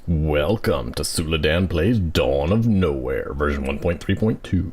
Welcome to Suladan Plays Dawn of Nowhere, version 1.3.2.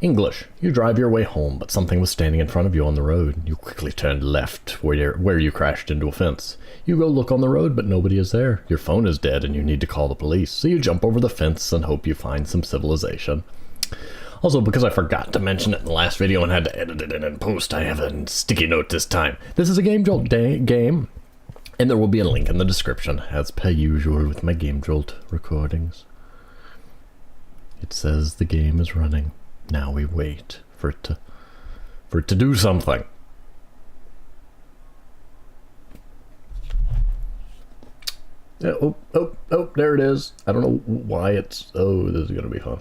English. You drive your way home, but something was standing in front of you on the road. You quickly turned left, where you crashed into a fence. You go look on the road, but nobody is there. Your phone is dead and you need to call the police, so you jump over the fence and hope you find some civilization. Also, because I forgot to mention it in the last video and had to edit it in post, I have a sticky note this time. This is a Gamejolt game. And there will be a link in the description, as per usual with my Gamejolt recordings. It says the game is running. Now we wait for it to do something. Yeah, oh, there it is. I don't know why it's... Oh, this is gonna be fun.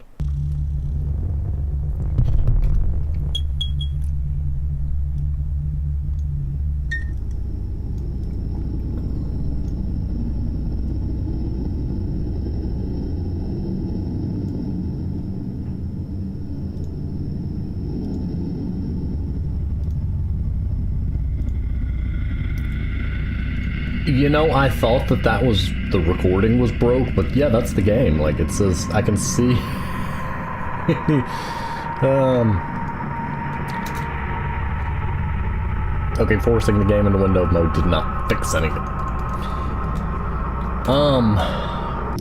You know, I thought that was the recording was broke, but yeah, that's the game. Like, it says, I can see... Okay, forcing the game into window mode did not fix anything.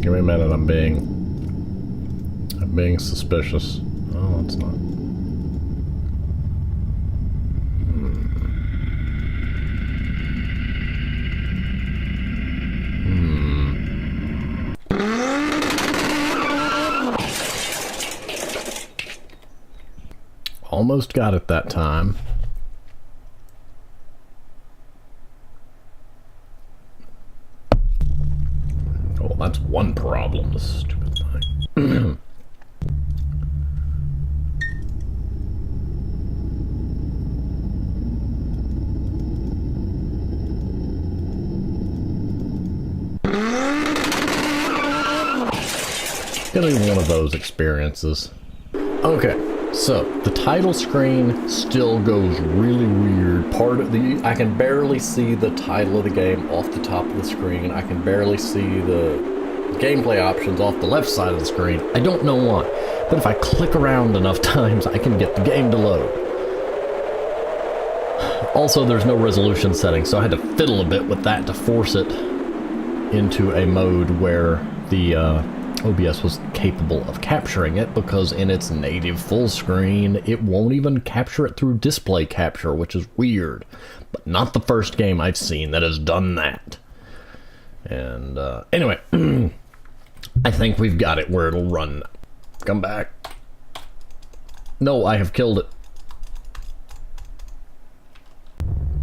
Give me a minute, I'm being suspicious. Oh, it's not. Almost got it that time. Oh, that's one problem, this stupid thing. Gonna be one of those experiences. Okay. So, the title screen still goes really weird. I can barely see the title of the game off the top of the screen. I can barely see the gameplay options off the left side of the screen. I don't know why, but if I click around enough times, I can get the game to load. Also, there's no resolution setting, so I had to fiddle a bit with that to force it into a mode where the OBS was capable of capturing it, because in its native full screen, it won't even capture it through display capture, which is weird. But not the first game I've seen that has done that. And anyway, I think we've got it where it'll run. Come back. No, I have killed it.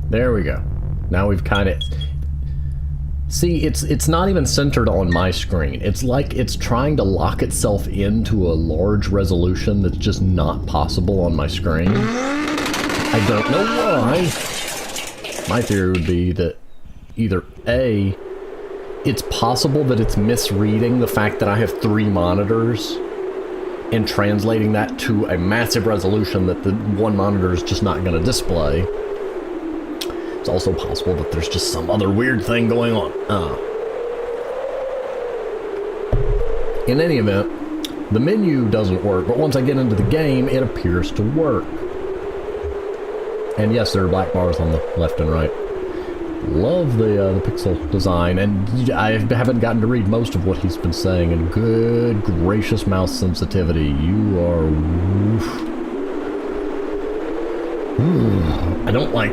There we go. Now we've kind of... See, it's not even centered on my screen. It's like it's trying to lock itself into a large resolution that's just not possible on my screen. I don't know why. My theory would be that either A, it's possible that it's misreading the fact that I have 3 monitors and translating that to a massive resolution that the one monitor is just not going to display. It's also possible that there's just some other weird thing going on. In any event, the menu doesn't work, but once I get into the game, it appears to work. And yes, there are black bars on the left and right. Love the pixel design, and I haven't gotten to read most of what he's been saying, and good gracious mouse sensitivity. You are... I don't like...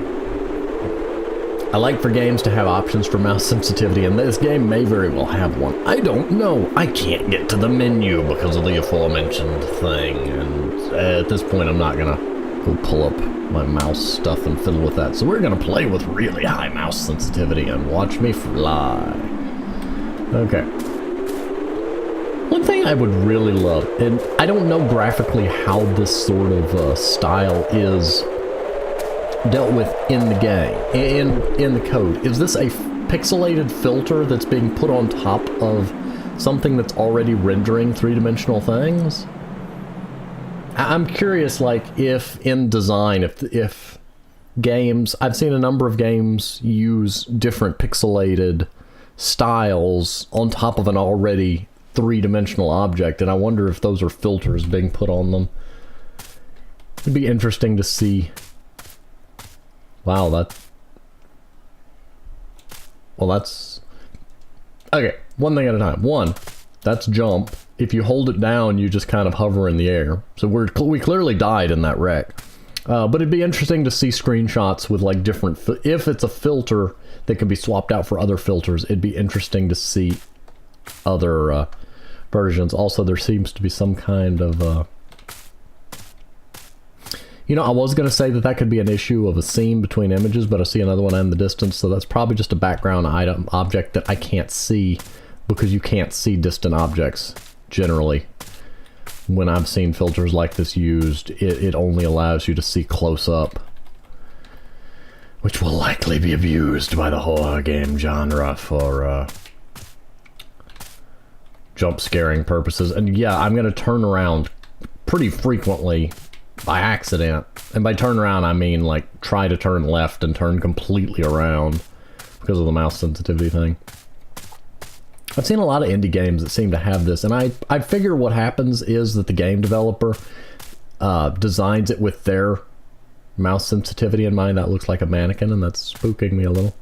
I like for games to have options for mouse sensitivity, and this game may very well have one. I don't know. I can't get to the menu because of the aforementioned thing, and at this point I'm not gonna go pull up my mouse stuff and fiddle with that. So we're gonna play with really high mouse sensitivity and watch me fly. Okay. One thing I would really love, and I don't know graphically how this sort of style is dealt with in the game, in the code. Is this a pixelated filter that's being put on top of something that's already rendering three-dimensional things? I'm curious, like, if in design, if games, I've seen a number of games use different pixelated styles on top of an already three-dimensional object, and I wonder if those are filters being put on them. It'd be interesting to see. Wow, that's... Okay, one thing at a time. One, that's jump. If you hold it down, you just kind of hover in the air. So we clearly died in that wreck. But it'd be interesting to see screenshots with like different... If it's a filter that can be swapped out for other filters, it'd be interesting to see other versions. Also, there seems to be some kind of... You know, I was going to say that could be an issue of a seam between images, but I see another one in the distance, so that's probably just a background object that I can't see, because you can't see distant objects, generally. When I've seen filters like this used, it only allows you to see close up, which will likely be abused by the horror game genre for jump scaring purposes. And yeah, I'm going to turn around pretty frequently by accident, and by turn around I mean like try to turn left and turn completely around because of the mouse sensitivity thing. I've seen a lot of indie games that seem to have this, and I figure what happens is that the game developer designs it with their mouse sensitivity in mind. That looks like a mannequin, and that's spooking me a little.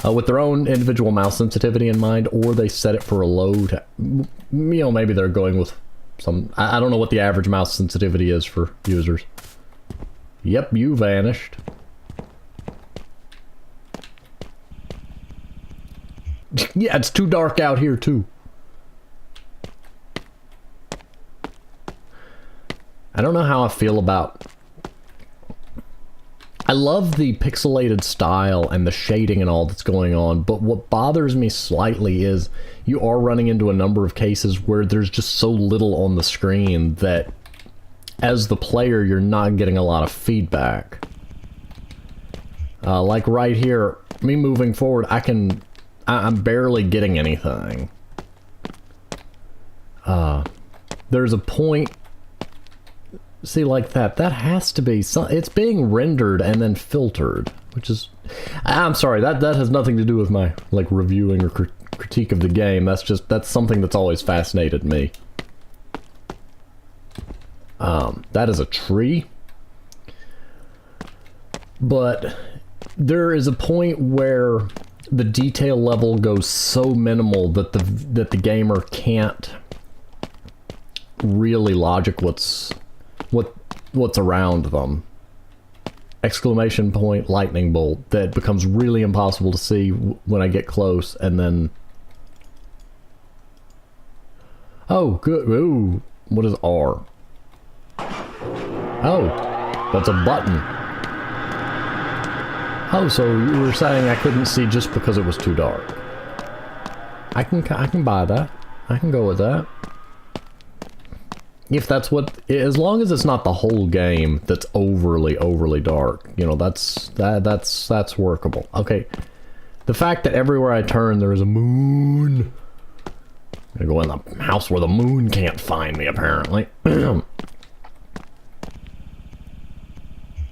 With their own individual mouse sensitivity in mind, or they set it for a low to, you know, maybe they're going with some, I don't know what the average mouse sensitivity is for users. Yep, you vanished. Yeah, it's too dark out here too. I don't know how I feel about... I love the pixelated style and the shading and all that's going on, but what bothers me slightly is you are running into a number of cases where there's just so little on the screen that as the player you're not getting a lot of feedback. Like right here, me moving forward, I'm barely getting anything. There's a point... See, like that has to be... It's being rendered and then filtered, which is... I'm sorry, that has nothing to do with my, like, reviewing or critique of the game. That's something that's always fascinated me. That is a tree. But there is a point where the detail level goes so minimal that the gamer can't really logic what's around them. Exclamation point, lightning bolt, that becomes really impossible to see when I get close, and then... Oh, good. Ooh, what is R? Oh, that's a button. Oh, so you were saying I couldn't see just because it was too dark. I can buy that. I can go with that. If that's what, as long as it's not the whole game that's overly dark, you know, that's workable. Okay, the fact that everywhere I turn there is a moon. I'm gonna go in the house where the moon can't find me, apparently.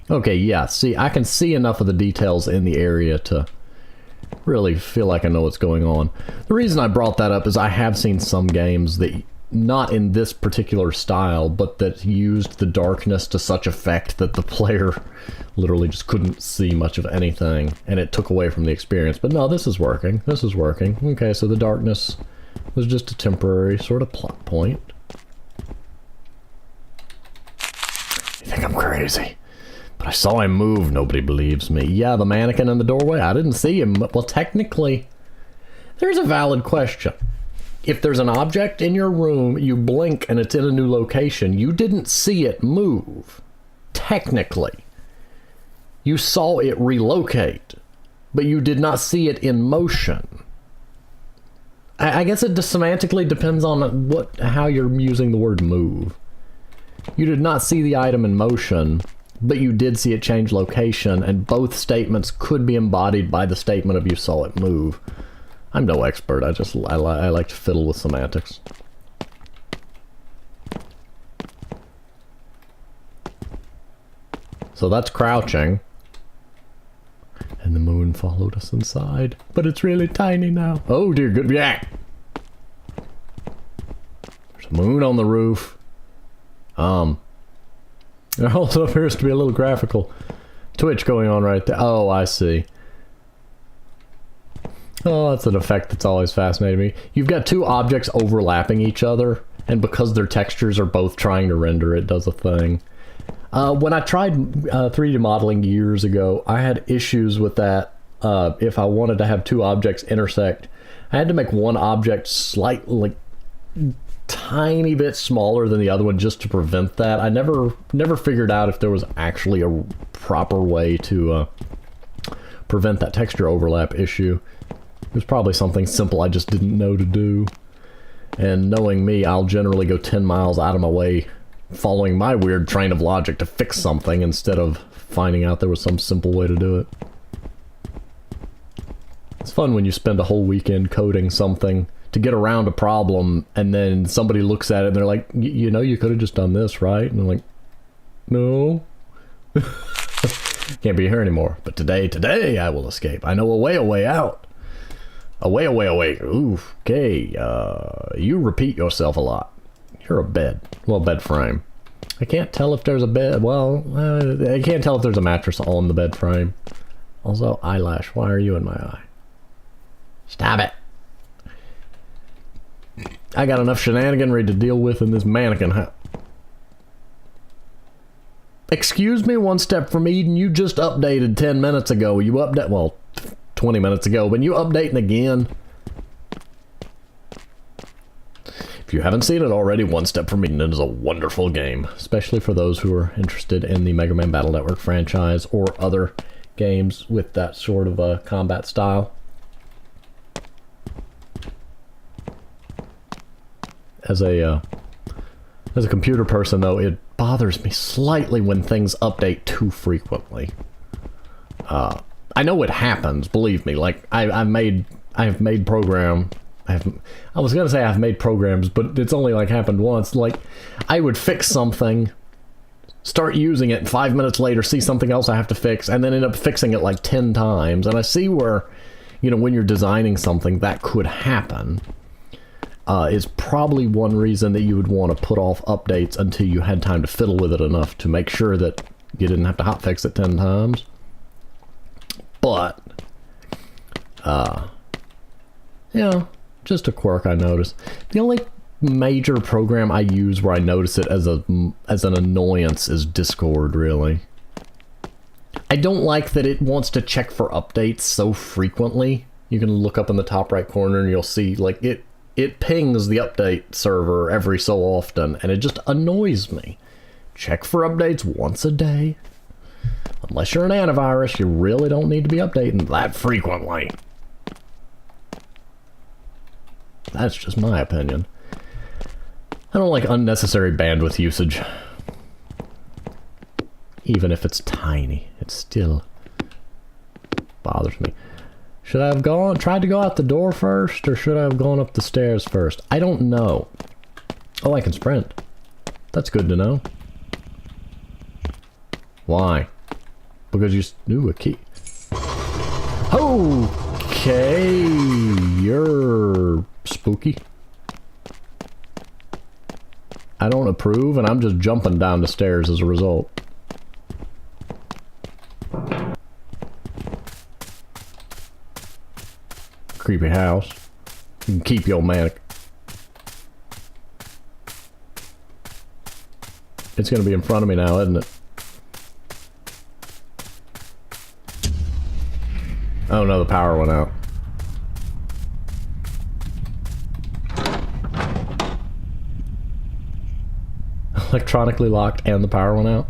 Okay, yeah, see, I can see enough of the details in the area to really feel like I know what's going on. The reason I brought that up is I have seen some games that, not in this particular style, but that used the darkness to such effect that the player literally just couldn't see much of anything, and it took away from the experience. But no, this is working. This is working. Okay, so the darkness was just a temporary sort of plot point. You think I'm crazy? But I saw him move. Nobody believes me. Yeah, the mannequin in the doorway. I didn't see him. Well, technically, there's a valid question. If there's an object in your room, you blink and it's in a new location, you didn't see it move. Technically. You saw it relocate, but you did not see it in motion. I guess it just semantically depends on how you're using the word move. You did not see the item in motion, but you did see it change location, and both statements could be embodied by the statement of you saw it move. I'm no expert, I like to fiddle with semantics. So that's crouching. And And the moon followed us inside. But it's really tiny now. Oh dear, good. Yeah. There's a moon on the roof. There also appears to be a little graphical twitch going on right there. Oh, I see. Oh, that's an effect that's always fascinated me. You've got two objects overlapping each other, and because their textures are both trying to render, it does a thing. When I tried 3D modeling years ago, I had issues with that. If I wanted to have two objects intersect, I had to make one object slightly, tiny bit smaller than the other one just to prevent that. I never figured out if there was actually a proper way to prevent that texture overlap issue. It was probably something simple I just didn't know to do. And knowing me, I'll generally go 10 miles out of my way following my weird train of logic to fix something instead of finding out there was some simple way to do it. It's fun when you spend a whole weekend coding something to get around a problem, and then somebody looks at it and they're like, you know, you could have just done this, right? And I'm like, no. Can't be here anymore. But today I will escape. I know a way out. Away. Ooh, okay. You repeat yourself a lot. You're a bed. Well, bed frame. I can't tell if there's a bed. Well, I can't tell if there's a mattress on the bed frame. Also, eyelash. Why are you in my eye? Stop it. I got enough shenaniganry to deal with in this mannequin. Excuse me, one step from Eden. You just updated 10 minutes ago. You update, well, 20 minutes ago, but you updating again. If you haven't seen it already, One Step from Eden is a wonderful game, especially for those who are interested in the Mega Man Battle Network franchise or other games with that sort of a combat style. As a computer person, though, it bothers me slightly when things update too frequently. I know it happens, believe me. Like I've made programs, but it's only like happened once. Like I would fix something, start using it, and 5 minutes later see something else I have to fix, and then end up fixing it like 10 times. And I see where, you know, when you're designing something, that could happen. Is probably one reason that you would want to put off updates until you had time to fiddle with it enough to make sure that you didn't have to hotfix it 10 times. But, yeah, just a quirk I noticed. The only major program I use where I notice it as an annoyance is Discord, really. I don't like that it wants to check for updates so frequently. You can look up in the top right corner and you'll see, like, it pings the update server every so often, and it just annoys me. Check for updates once a day. Unless you're an antivirus, you really don't need to be updating that frequently. That's just my opinion. I don't like unnecessary bandwidth usage. Even if it's tiny, it still bothers me. Should I have tried to go out the door first, or should I have gone up the stairs first? I don't know. Oh, I can sprint. That's good to know. Why? Because you... Ooh, a key. Okay, you're spooky. I don't approve, and I'm just jumping down the stairs as a result. Creepy house. You can keep your manic. It's gonna be in front of me now, isn't it? Oh no, the power went out. Electronically locked and the power went out?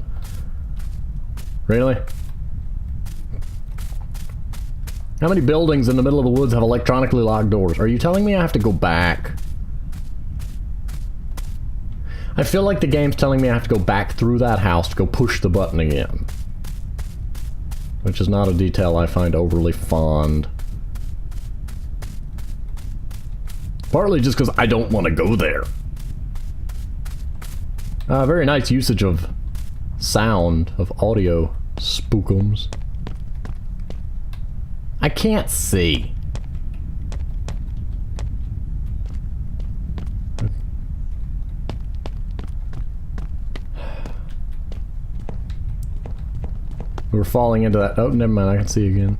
Really? How many buildings in the middle of the woods have electronically locked doors? Are you telling me I have to go back? I feel like the game's telling me I have to go back through that house to go push the button again. Which is not a detail I find overly fond. Partly just because I don't want to go there. Very nice usage of sound, of audio spookums. I can't see. We're falling into that. Oh, never mind. I can see again.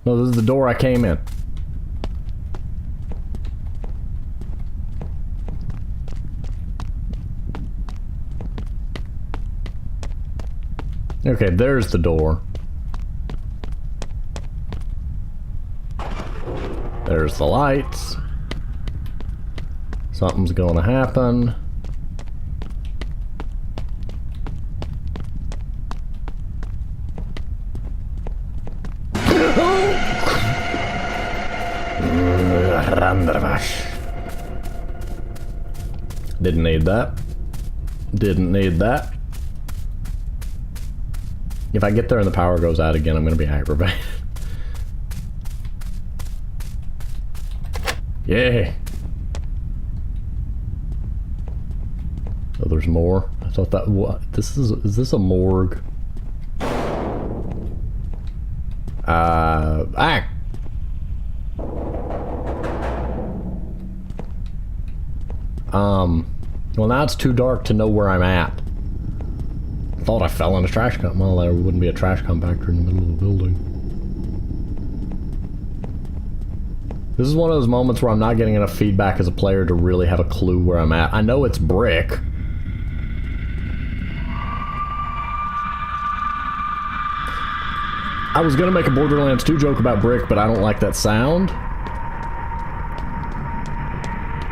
No, this is the door I came in. Okay, there's the door. There's the lights. Something's gonna happen. Didn't need that. Didn't need that. If I get there and the power goes out again, I'm gonna be aggravated. Yeah. Oh, there's more. I thought that. What? Is this a morgue? Well, now it's too dark to know where I'm at. I thought I fell in a trash can. Well, there wouldn't be a trash compactor in the middle of the building. This is one of those moments where I'm not getting enough feedback as a player to really have a clue where I'm at. I know it's brick. I was gonna make a Borderlands 2 joke about brick, but I don't like that sound.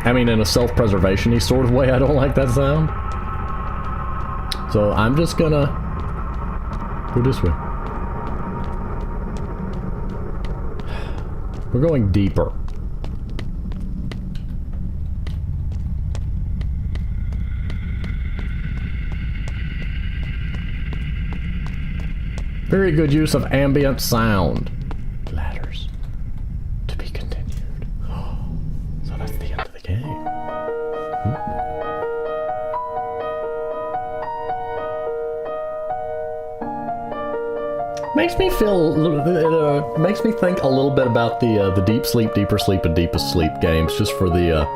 I mean, in a self-preservation-y sort of way, I don't like that sound. So I'm just gonna go this way. We're going deeper. Very good use of ambient sound. Ladders. To be continued. So that's the end of the game. Makes me feel, makes me think a little bit about the Deep Sleep, Deeper Sleep, and Deepest Sleep games, just for the,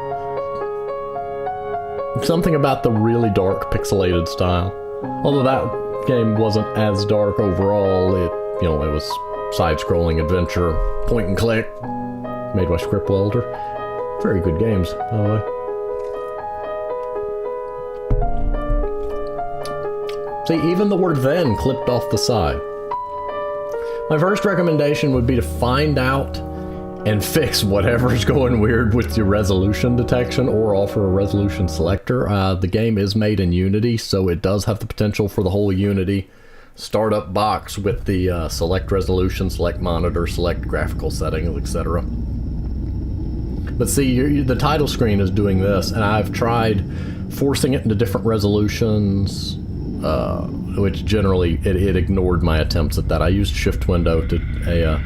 something about the really dark pixelated style. Although that game wasn't as dark overall, it was side-scrolling adventure, point and click, made by Script Welder. Very good games, by the way. See, even the word then clipped off the side. My first recommendation would be to find out and fix whatever's going weird with your resolution detection, or offer a resolution selector. The game is made in Unity, so it does have the potential for the whole Unity startup box with the select resolution, select monitor, select graphical settings, etc. But see, the title screen is doing this, and I've tried forcing it into different resolutions, which generally it ignored my attempts at that. I used Shift Window to a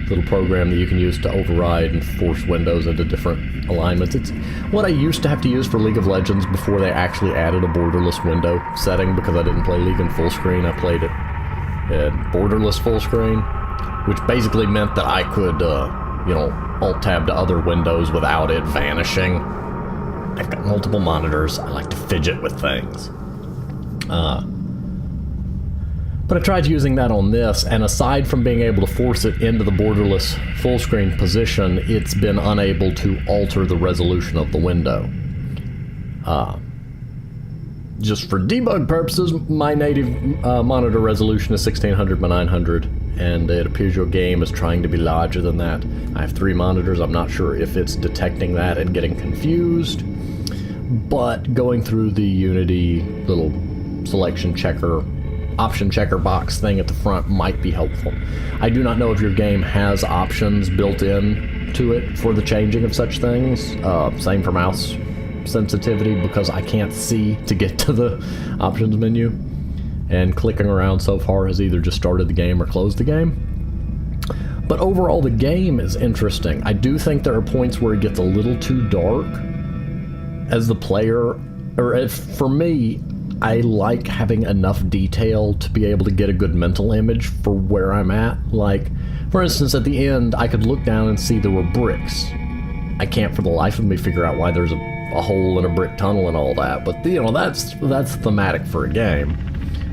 little program that you can use to override and force windows into different alignments. It's what I used to have to use for League of Legends before they actually added a borderless window setting, because I didn't play League in full screen. I played it in borderless full screen, which basically meant that I could, alt-tab to other windows without it vanishing. I've got multiple monitors. I like to fidget with things. But I tried using that on this, and aside from being able to force it into the borderless full screen position, it's been unable to alter the resolution of the window. Just for debug purposes, my native monitor resolution is 1600 by 900, and it appears your game is trying to be larger than that. I have 3 monitors. I'm not sure if it's detecting that and getting confused, but going through the Unity little selection checker, option checker box thing at the front might be helpful. I do not know if your game has options built in to it for the changing of such things. Same for mouse sensitivity, because I can't see to get to the options menu, and clicking around so far has either just started the game or closed the game. But overall, the game is interesting. I do think there are points where it gets a little too dark as the player, or for me, I like having enough detail to be able to get a good mental image for where I'm at. Like, for instance, at the end, I could look down and see there were bricks. I can't for the life of me figure out why there's a hole in a brick tunnel and all that, but, you know, that's thematic for a game.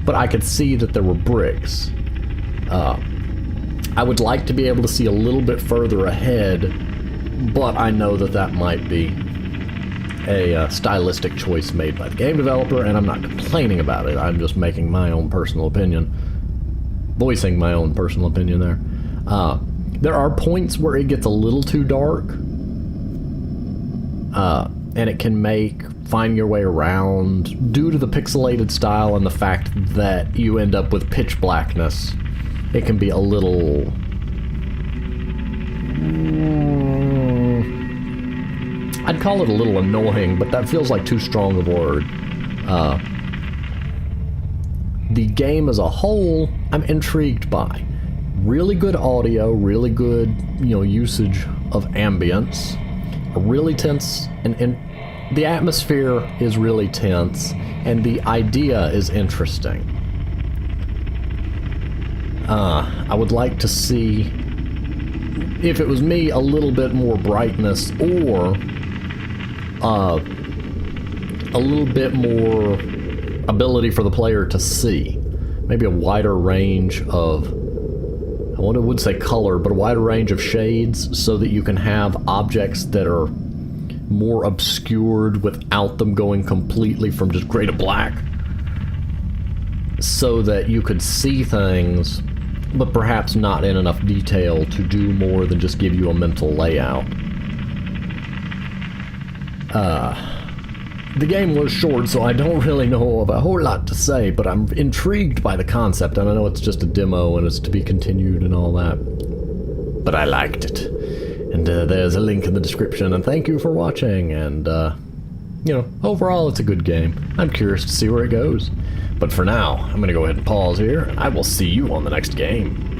But I could see that there were bricks. I would like to be able to see a little bit further ahead, but I know that that might be a stylistic choice made by the game developer, and I'm not complaining about it. I'm just making my own personal opinion. Voicing my own personal opinion there. There are points where it gets a little too dark, and it can make finding your way around, due to the pixelated style and the fact that you end up with pitch blackness, it can be a little... I'd call it a little annoying, but that feels like too strong of a word. The game as a whole, I'm intrigued by. Really good audio, really good, you know, usage of ambience, a really tense, and the atmosphere is really tense, and the idea is interesting. I would like to see, if it was me, a little bit more brightness, or a little bit more ability for the player to see. Maybe a wider range of, I would say color, but a wider range of shades, so that you can have objects that are more obscured without them going completely from just gray to black, so that you could see things, but perhaps not in enough detail to do more than just give you a mental layout. The game was short, so I don't really know of a whole lot to say, but I'm intrigued by the concept, and I know it's just a demo and it's to be continued and all that. But I liked it. And there's a link in the description, and thank you for watching, and, you know, overall it's a good game. I'm curious to see where it goes. But for now, I'm gonna go ahead and pause here. I will see you on the next game.